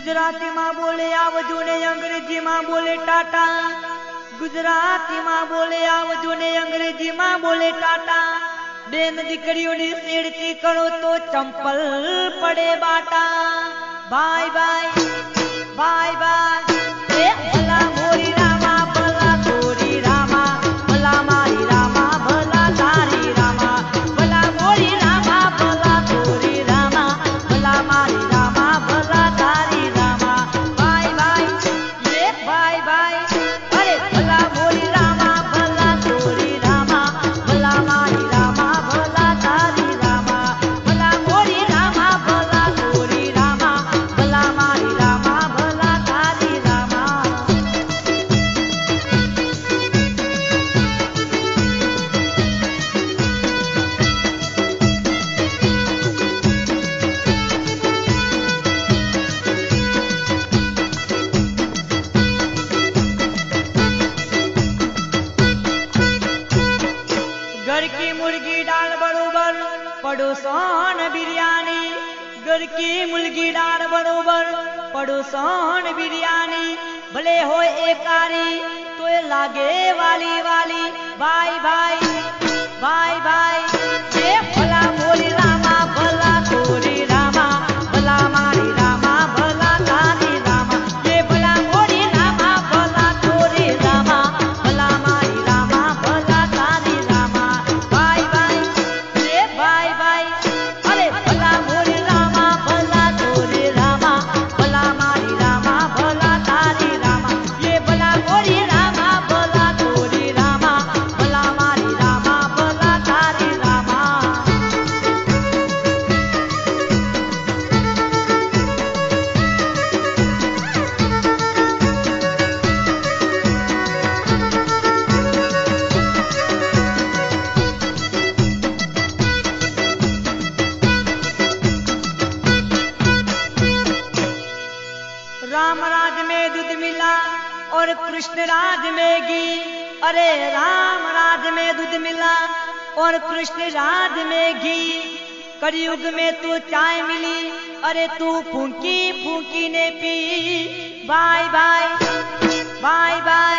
गुजराती माँ बोले आवजो ने अंग्रेजी माँ बोले टाटा। गुजराती माँ बोले आवजो ने अंग्रेजी माँ बोले टाटा। बेन दीकरीओ ने सेड़ती करो तो चंपल पड़े Bata. Bye bye bye bye. ए भला मोरी रामा भला तोरी रामा भला मारी रामा भला तारी रामा भला मोरी रामा भला तोरी रामा भला मारी रामा भला तारी रामा। बाय बाय ये बाय बाय। अरे भला मोरी रामा भला तोरी रामा भला मारी रामा भला तारी रामा भला मोरी रामा भला तोरी रामा भला मारी रामा भला तारी रामा। घर की मुर्गी दाल बरोबर पड़ोसन बिरयानी। घर की मुर्गी दाल बरोबर पड़ोसन बिरयानी। भले हो एकारी तो ये लागे वाली वाली। Bye bye bye bye. ये भला मोरी रामा भला तोरी रामा भला मारी रामा भला तारी रामा। ये भला मोरी रामा भला तोरी रामा भला मारी रामा भला तारी रामा। बाय बाय ये बाय बाय। अरे भला मोरी रामा भला तोरी रामा भला मारी रामा भला तारी रामा। ये भला मोरी रामा भला तोरी रामा भला मारी रामा भला तारी रामा। राम राज में दूध मिला और कृष्ण राज में घी। अरे राम राज में दूध मिला और कृष्ण राज में घी। कलयुग में तू चाय मिली अरे तू फूंकी फूंकी ने पी। Bye bye bye bye.